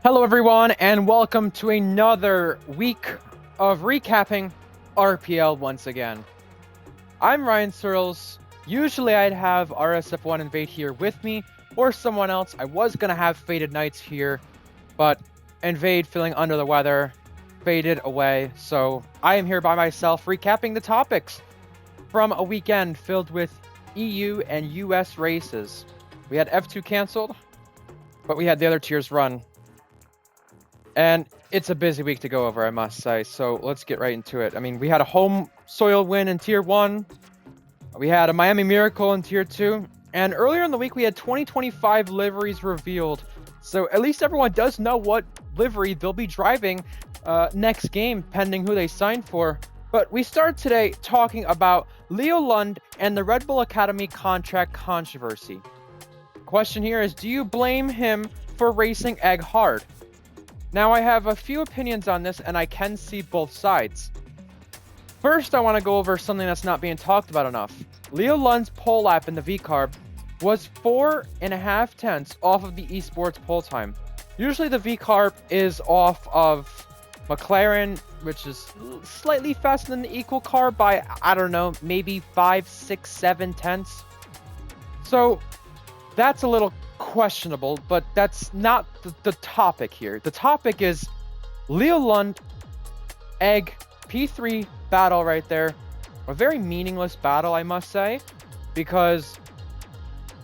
Hello everyone, and welcome to another week of recapping RPL once again. I'm Ryan Searles. Usually I'd have RSF1 Invade here with me, or someone else. I was going to have Faded Knights here, but Invade, feeling under the weather, faded away. So I am here by myself recapping the topics from a weekend filled with EU and US races. We had F2 canceled, but we had the other tiers run. And it's a busy week to go over, I must say, so let's get right into it. I mean, we had a home soil win in Tier 1, we had a Miami Miracle in Tier 2, and earlier in the week we had 2025 liveries revealed. So at least everyone does know what livery they'll be driving next game, pending who they sign for. But we start today talking about Leo Lund and the Red Bull Academy contract controversy. Question here is, do you blame him for racing Egg hard? Now, I have a few opinions on this, and I can see both sides. First, I want to go over something that's not being talked about enough. Leo Lund's pole lap in the V-Carb was 4.5 tenths off of the esports pole time. Usually the V-Carb is off of McLaren, which is slightly faster than the equal carb by, I don't know, maybe 5, 6, 7 tenths. So that's a little questionable, but that's not the topic here. The topic is Leo Lund, Egg, P3 battle right there. A very meaningless battle, I must say, because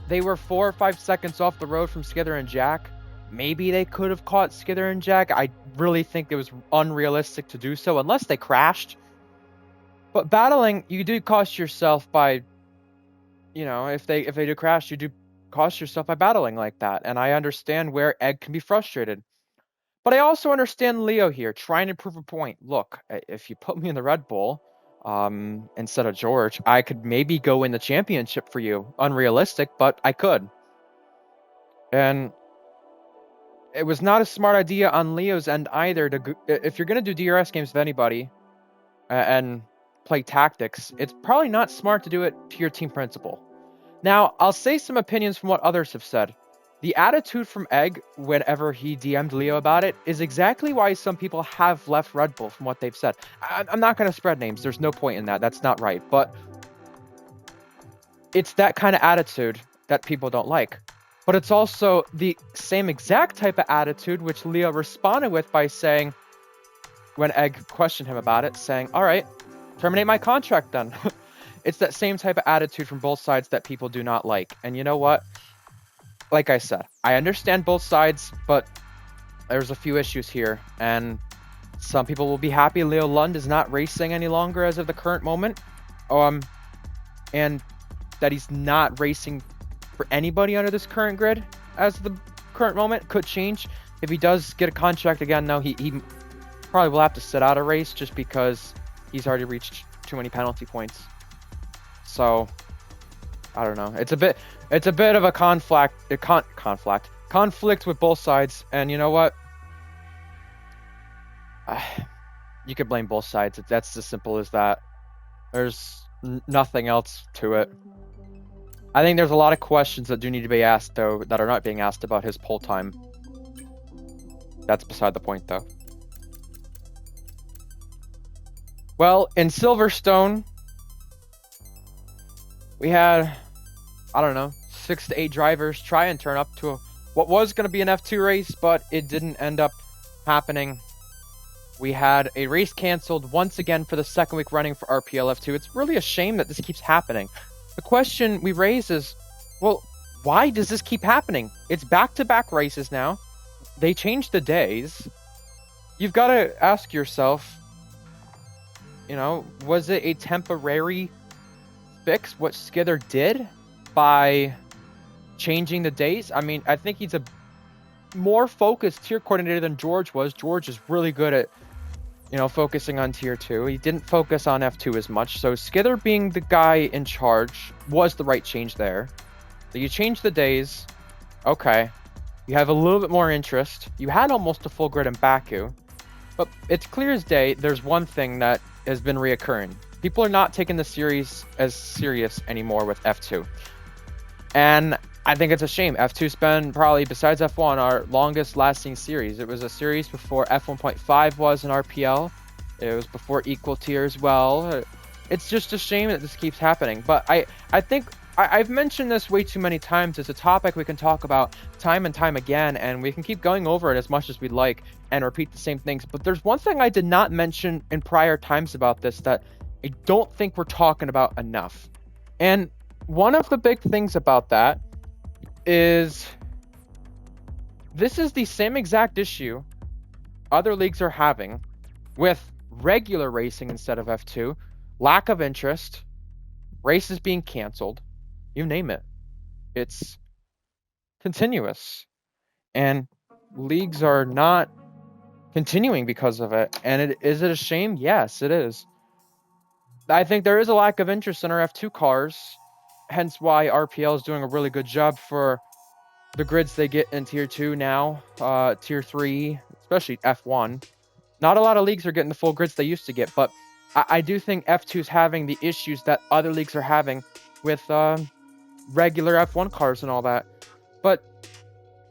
they were 4 or 5 seconds off the road from Sczther and Jack. Maybe they could have caught Sczther and Jack. I really think it was unrealistic to do so unless they crashed. But battling, you do cost yourself by, you know, if they do crash, you do cost yourself by battling like that, and I understand where Egg can be frustrated. But I also understand Leo here, trying to prove a point. Look, if you put me in the Red Bull instead of George, I could maybe go win the championship for you. Unrealistic, but I could. And it was not a smart idea on Leo's end either. If you're going to do DRS games with anybody and play tactics, it's probably not smart to do it to your team principal. Now, I'll say some opinions from what others have said. The attitude from Egg, whenever he DM'd Leo about it, is exactly why some people have left Red Bull from what they've said. I'm not going to spread names. There's no point in that. That's not right. But it's that kind of attitude that people don't like. But it's also the same exact type of attitude which Leo responded with by saying, when Egg questioned him about it, saying, all right, terminate my contract then. It's that same type of attitude from both sides that people do not like. And you know what? Like I said, I understand both sides, but there's a few issues here. And some people will be happy Leo Lund is not racing any longer as of the current moment. And that he's not racing for anybody under this current grid as the current moment. Could change. If he does get a contract again, no, he probably will have to sit out a race just because he's already reached too many penalty points. So, I don't know. It's a bit of a conflict with both sides. And you know what? You could blame both sides. That's as simple as that. There's nothing else to it. I think there's a lot of questions that do need to be asked, though, that are not being asked about his pole time. That's beside the point, though. Well, in Silverstone, we had, I don't know, 6 to 8 drivers try and turn up to what was going to be an F2 race, but it didn't end up happening. We had a race canceled once again for the second week running for RPL F2. It's really a shame that this keeps happening. The question we raise is, well, why does this keep happening? It's back-to-back races now. They changed the days. You've got to ask yourself, you know, was it a temporary fix what Sczther did by changing the days? I mean, I think he's a more focused tier coordinator than George was. George is really good at, you know, focusing on tier 2. He didn't focus on F2 as much. So Sczther being the guy in charge was the right change there. So you change the days. Okay. You have a little bit more interest. You had almost a full grid in Baku. But it's clear as day, there's one thing that has been reoccurring. People are not taking the series as serious anymore with F2. And I think it's a shame. F2's been probably, besides F1, our longest lasting series. It was a series before F1.5 was an RPL. It was before Equal Tier as well. It's just a shame that this keeps happening. But I think I've mentioned this way too many times. It's a topic we can talk about time and time again, and we can keep going over it as much as we'd like and repeat the same things. But there's one thing I did not mention in prior times about this that I don't think we're talking about enough. And one of the big things about that is this is the same exact issue other leagues are having with regular racing instead of F2, lack of interest, races being canceled, you name it. It's continuous. And leagues are not continuing because of it. And is it a shame? Yes, it is. I think there is a lack of interest in our F2 cars, hence why RPL is doing a really good job for the grids they get in Tier 2 now, Tier 3, especially F1. Not a lot of leagues are getting the full grids they used to get, but I do think F2 is having the issues that other leagues are having with regular F1 cars and all that. But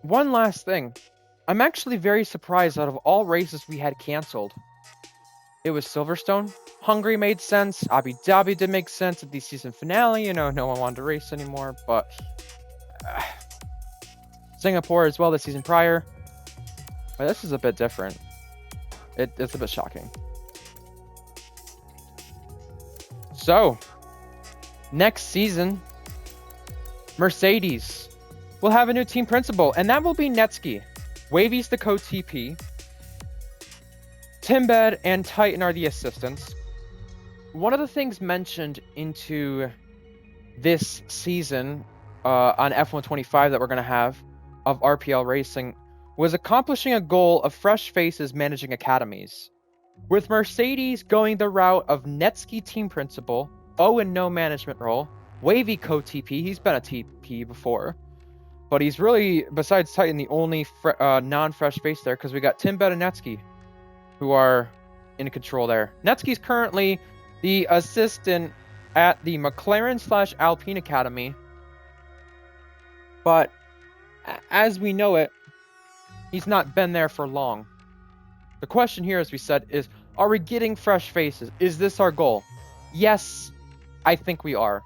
one last thing. I'm actually very surprised out of all races we had canceled. It was Silverstone. Hungary made sense. Abu Dhabi did make sense at the season finale. You know, no one wanted to race anymore, but Singapore as well the season prior. But this is a bit different. It's a bit shocking. So, next season, Mercedes will have a new team principal, and that will be NeCke. Wavy's the co-TP. Timbed and Titan are the assistants. One of the things mentioned into this season on F125 that we're going to have of RPL racing was accomplishing a goal of fresh faces managing academies. With Mercedes going the route of NeCke team principal, Owen no management role, Wavy co-TP, he's been a TP before, but he's really, besides Titan, the only non-fresh face there because we got Timbed and NeCke who are in control there. NeCke's currently the assistant at the McLaren/Alpine Academy, but as we know it, he's not been there for long. The question here, as we said, is, are we getting fresh faces? Is this our goal? Yes, I think we are.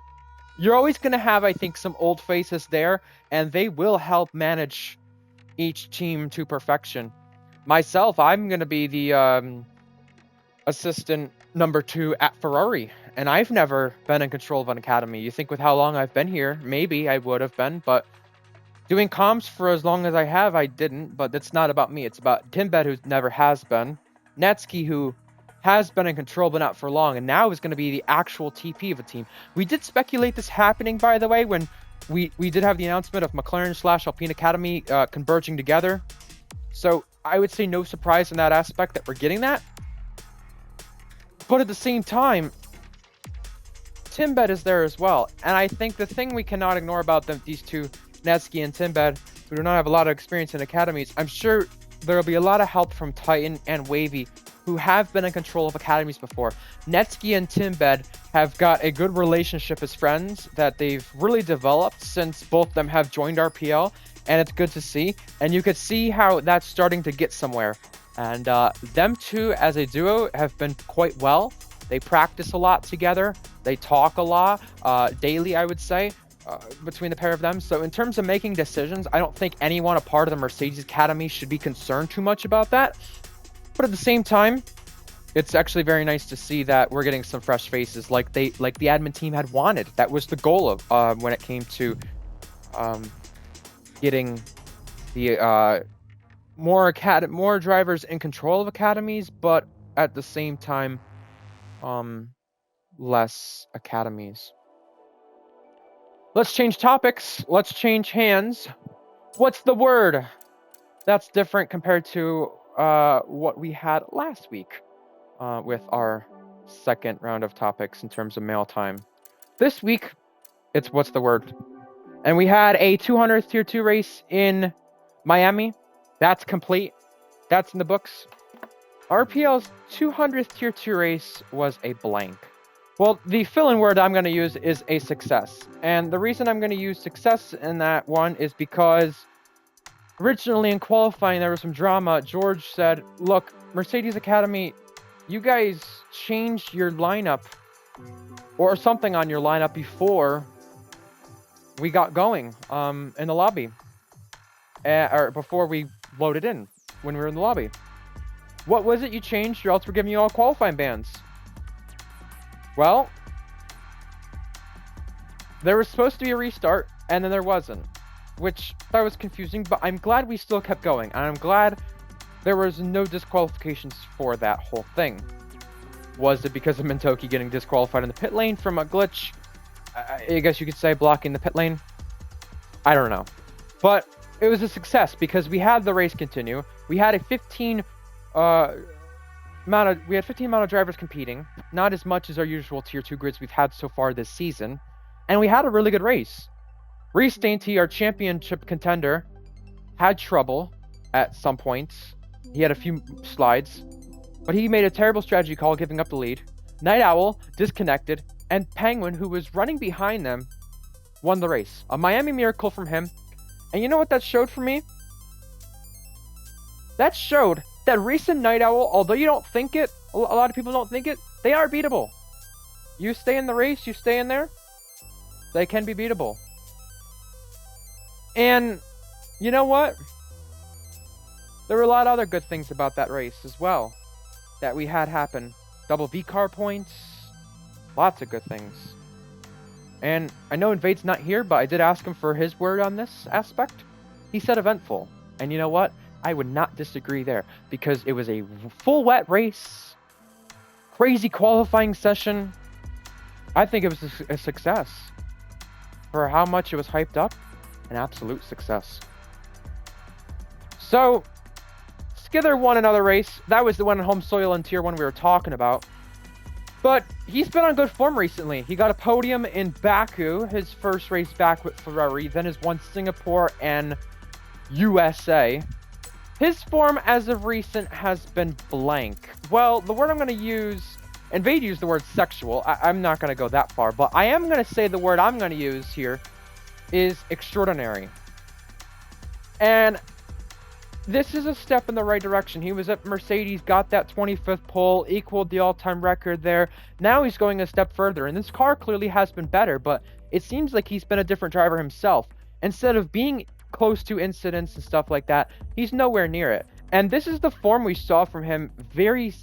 You're always going to have, I think, some old faces there, and they will help manage each team to perfection. Myself, I'm going to be the assistant number 2 at Ferrari, and I've never been in control of an academy. You think with how long I've been here, maybe I would have been, but doing comms for as long as I have, I didn't, but that's not about me. It's about Timbed, who never has been. NeCke, who has been in control, but not for long, and now is going to be the actual TP of a team. We did speculate this happening, by the way, when we did have the announcement of McLaren/Alpine Academy converging together. So I would say no surprise in that aspect that we're getting that. But at the same time, Timbed is there as well. And I think the thing we cannot ignore about these two, NeCke and Timbed, who do not have a lot of experience in academies, I'm sure there will be a lot of help from Titan and Wavy, who have been in control of academies before. NeCke and Timbed have got a good relationship as friends that they've really developed since both of them have joined RPL, and it's good to see. And you could see how that's starting to get somewhere. And them two as a duo have been quite well. They practice a lot together. They talk a lot, daily, I would say, between the pair of them. So in terms of making decisions, I don't think anyone a part of the Mercedes Academy should be concerned too much about that. But at the same time, it's actually very nice to see that we're getting some fresh faces like the admin team had wanted. That was the goal of when it came to getting the more drivers in control of academies, but at the same time, less academies. Let's change topics. Let's change hands. What's the word? That's different compared to what we had last week with our second round of topics in terms of mail time. This week, it's what's the word? And we had a 200th Tier 2 race in Miami. That's complete. That's in the books. RPL's 200th Tier 2 race was a blank. Well, the fill-in word I'm going to use is a success. And the reason I'm going to use success in that one is because originally in qualifying there was some drama. George said, look, Mercedes Academy, you guys changed your lineup or something on your lineup before we got going in the lobby. Or before we loaded in when we were in the lobby. What was it you changed or else we're giving you all qualifying bans? Well, there was supposed to be a restart, and then there wasn't, which that was confusing, but I'm glad we still kept going, and I'm glad there was no disqualifications for that whole thing. Was it because of NeCke getting disqualified in the pit lane from a glitch? I guess you could say blocking the pit lane? I don't know. But it was a success because we had the race continue. We had a 15 amount of drivers competing, not as much as our usual tier 2 grids we've had so far this season, and we had a really good race. Reese Dainty, our championship contender, had trouble at some points. He had a few slides, but he made a terrible strategy call, giving up the lead. Night Owl disconnected, and Penguin, who was running behind them, won the race. A Miami Miracle from him. And you know what that showed for me? That showed that Reese and Night Owl, although you don't think it, a lot of people don't think it, they are beatable. You stay in the race, you stay in there, they can be beatable. And you know what? There were a lot of other good things about that race as well that we had happen. Double V car points, lots of good things. And I know Invade's not here, but I did ask him for his word on this aspect. He said eventful. And you know what? I would not disagree there, because it was a full wet race, crazy qualifying session. I think it was a success. For how much it was hyped up, an absolute success. So, Sczther won another race. That was the one in home soil in Tier 1 we were talking about. But he's been on good form recently. He got a podium in Baku, his first race back with Ferrari, then has won Singapore and USA. His form as of recent has been blank. Well, the word I'm going to use, Invade used the word sexual. I'm not going to go that far, but I am going to say the word I'm going to use here is extraordinary. And this is a step in the right direction. He was at Mercedes, got that 25th pole, equaled the all-time record there. Now he's going a step further, and this car clearly has been better, but it seems like he's been a different driver himself. Instead of being close to incidents and stuff like that, he's nowhere near it. And this is the form we saw from him, very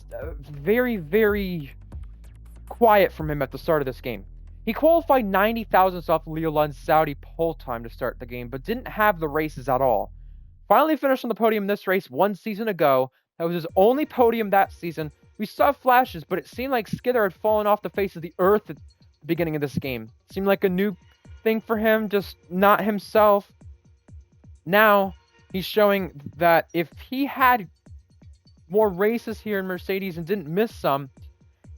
quiet from him at the start of this game. He qualified 90 thousandths off Leo Lund's Saudi pole time to start the game, but didn't have the races at all. Finally finished on the podium this race 1 season ago. That was his only podium that season. We saw flashes, but it seemed like Sczther had fallen off the face of the earth at the beginning of this game. Seemed like a new thing for him, just not himself. Now, he's showing that if he had more races here in Mercedes and didn't miss some,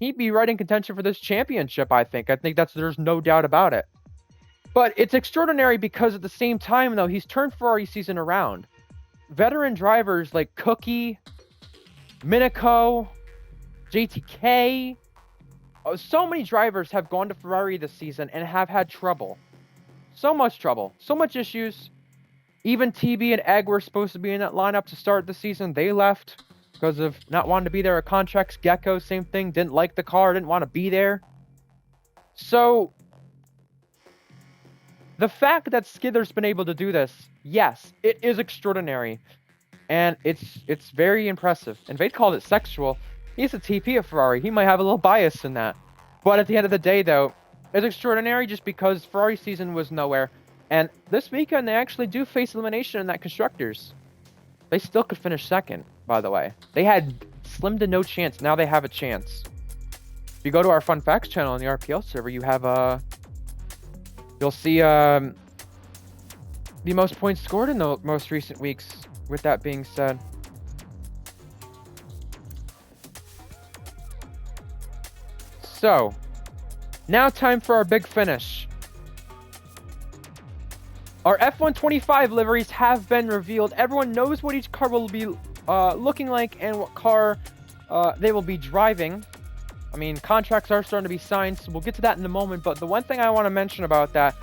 he'd be right in contention for this championship, I think. There's no doubt about it. But it's extraordinary because at the same time, though, he's turned Ferrari season around. Veteran drivers like Cookie, NeCke, JTK, so many drivers have gone to Ferrari this season and have had trouble. So much trouble. So much issues. Even TB and Egg were supposed to be in that lineup to start the season. They left because of not wanting to be there at contracts. Gecko, same thing. Didn't like the car. Didn't want to be there. So the fact that Sczther's been able to do this, yes, it is extraordinary. And it's very impressive. Invade called it sexual. He's a TP of Ferrari. He might have a little bias in that. But at the end of the day, though, it's extraordinary just because Ferrari season was nowhere. And this weekend, they actually do face elimination in that Constructors. They still could finish second, by the way. They had slim to no chance. Now they have a chance. If you go to our Fun Facts channel on the RPL server, you have you'll see the most points scored in the most recent weeks. With that being said, so now time for our big finish. Our F125 liveries have been revealed. Everyone knows what each car will be looking like and what car they will be driving. I mean, contracts are starting to be signed, so we'll get to that in a moment. But the one thing I want to mention about that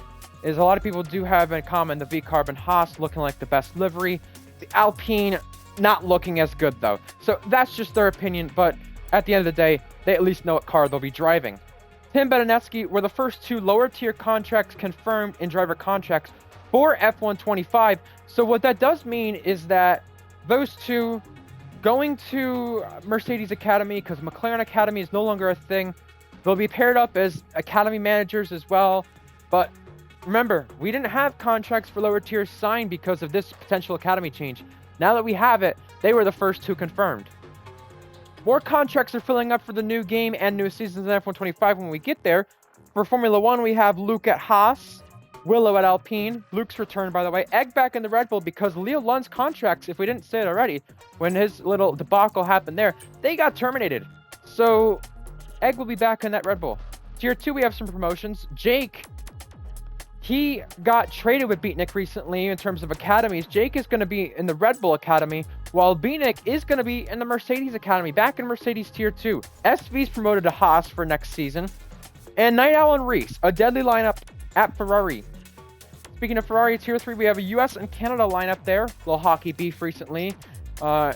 is a lot of people do have in common the V-Carb and Haas looking like the best livery. The Alpine not looking as good, though. So that's just their opinion, but at the end of the day, they at least know what car they'll be driving. Tim and NeCke were the first 2 lower-tier contracts confirmed in driver contracts for F125. So what that does mean is that those 2 going to Mercedes Academy, because McLaren Academy is no longer a thing, they'll be paired up as Academy managers as well. But remember, we didn't have contracts for lower tiers signed because of this potential Academy change. Now that we have it, they were the first 2 confirmed. More contracts are filling up for the new game and new seasons in F125 when we get there. For Formula 1, we have Luke at Haas, Willow at Alpine, Luke's return, by the way, Egg back in the Red Bull because Leo Lund's contracts, if we didn't say it already, when his little debacle happened there, they got terminated. So Egg will be back in that Red Bull. Tier 2, we have some promotions. Jake, he got traded with Beatnik recently in terms of academies. Jake is going to be in the Red Bull Academy, while Beatnik is going to be in the Mercedes Academy, back in Mercedes Tier 2. SV's promoted to Haas for next season. And Night Owl and Reese, a deadly lineup at Ferrari. Speaking of Ferrari, Tier 3, we have a US and Canada lineup there. A little hockey beef recently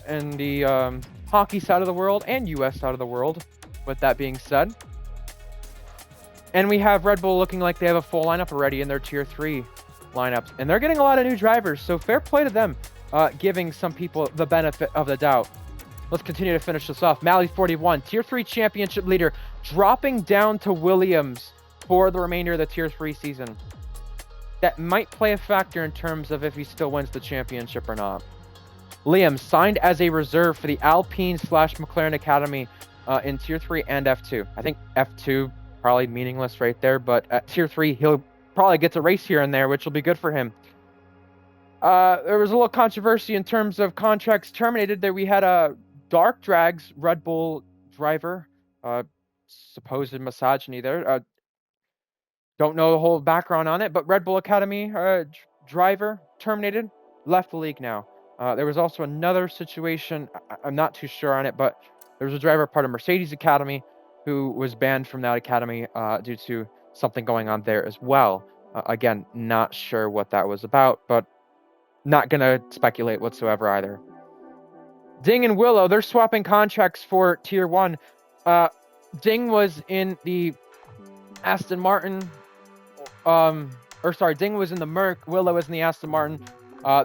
in the hockey side of the world and US side of the world, with that being said. And we have Red Bull looking like they have a full lineup already in their Tier 3 lineups. And they're getting a lot of new drivers, so fair play to them, giving some people the benefit of the doubt. Let's continue to finish this off. Mally41, Tier 3 championship leader, dropping down to Williams for the remainder of the Tier 3 season. That might play a factor in terms of if he still wins the championship or not. Liam signed as a reserve for the Alpine/McLaren Academy in Tier 3 and F2. I think F2 probably meaningless right there, but at Tier 3 he'll probably get to race here and there, which will be good for him. There was a little controversy in terms of contracts terminated. There we had a Dark Drag's Red Bull driver, supposed misogyny there. Don't know the whole background on it, but Red Bull Academy driver terminated, left the league now. There was also another situation, I'm not too sure on it, but there was a driver part of Mercedes Academy who was banned from that academy due to something going on there as well. Again, not sure what that was about, but not going to speculate whatsoever either. Ding and Willow, they're swapping contracts for Tier 1. Ding was in the Aston Martin, Ding was in the Merc, Willow was in the Aston Martin.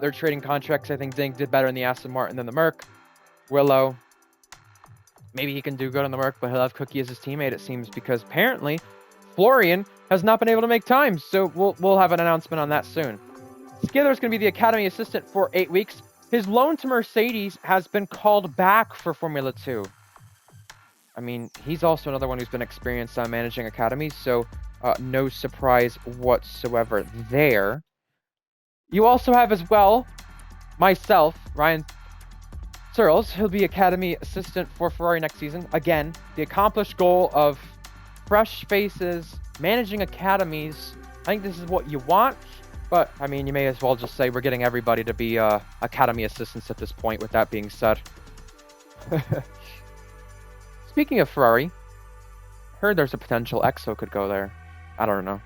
They're trading contracts. I think Ding did better in the Aston Martin than the Merc. Willow, maybe he can do good on the Merc, but he'll have Cookie as his teammate, it seems, because apparently Florian has not been able to make time, so we'll have an announcement on that soon. Sczther's going to be the Academy assistant for 8 weeks. His loan to Mercedes has been called back for Formula 2. I mean, he's also another one who's been experienced on managing academies, so no surprise whatsoever there. You also have as well myself, Ryan Searles. He'll be Academy assistant for Ferrari next season. Again, the accomplished goal of fresh faces, managing academies. I think this is what you want, but I mean, you may as well just say we're getting everybody to be Academy assistants at this point, with that being said. Speaking of Ferrari, heard there's a potential EXO could go there. I don't know.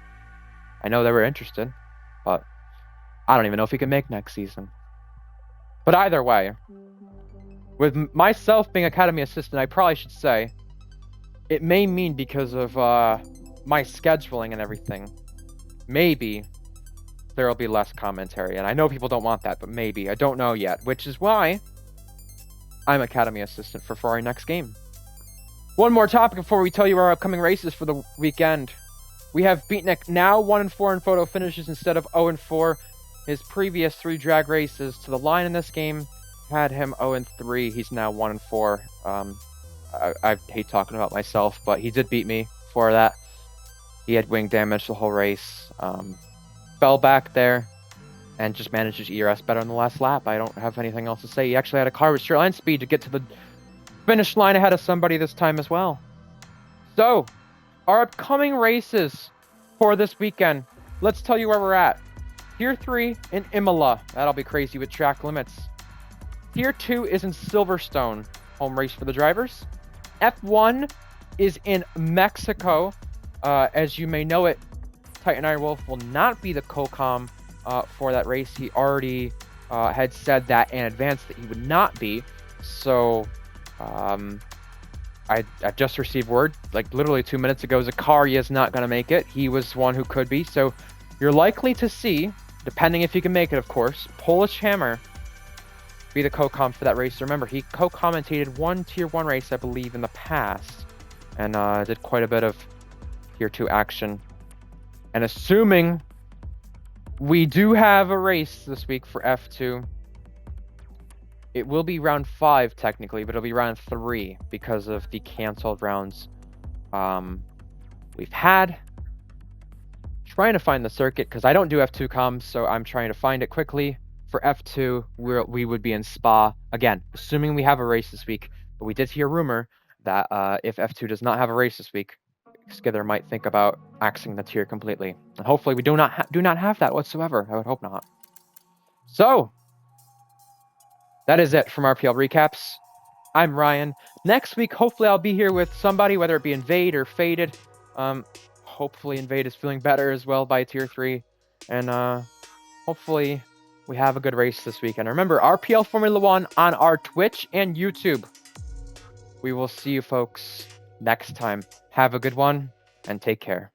I know they were interested, but I don't even know if he can make next season. But either way, with myself being Academy assistant, I probably should say it may mean, because of my scheduling and everything, maybe there will be less commentary. And I know people don't want that, but maybe. I don't know yet, which is why I'm Academy assistant for Ferrari next game. One more topic before we tell you our upcoming races for the weekend. We have Beatnik now 1-4 in photo finishes instead of 0-4. His previous 3 drag races to the line in this game had him 0-3. He's now 1-4. I hate talking about myself, but he did beat me for that. He had wing damage the whole race. Fell back there and just managed his ERS better in the last lap. I don't have anything else to say. He actually had a car with straight line speed to get to the finish line ahead of somebody this time as well. So, our upcoming races for this weekend. Let's tell you where we're at. Tier 3 in Imola. That'll be crazy with track limits. Tier 2 is in Silverstone. Home race for the drivers. F1 is in Mexico. As you may know it, Titan Iron Wolf will not be the co-com for that race. He already had said that in advance that he would not be. So I just received word, like literally 2 minutes ago, Zakari is not going to make it. He was one who could be. So you're likely to see, depending if he can make it, of course, Polish Hammer be the co-com for that race. Remember, he co-commentated one Tier 1 race, I believe, in the past, and did quite a bit of Tier 2 action. And assuming we do have a race this week for F2, it will be round 5 technically, but it'll be round 3 because of the canceled rounds we've had. Trying to find the circuit because I don't do F2 comms, so I'm trying to find it quickly. For F2, we would be in Spa. Again, assuming we have a race this week. But we did hear rumor that if F2 does not have a race this week, Sczther might think about axing the tier completely. And hopefully we do not have that whatsoever. I would hope not. So, that is it from RPL Recaps. I'm Ryan. Next week, hopefully I'll be here with somebody, whether it be Invade or Faded. Hopefully Invade is feeling better as well by Tier 3. And hopefully we have a good race this weekend. Remember, RPL Formula 1 on our Twitch and YouTube. We will see you folks next time. Have a good one, and take care.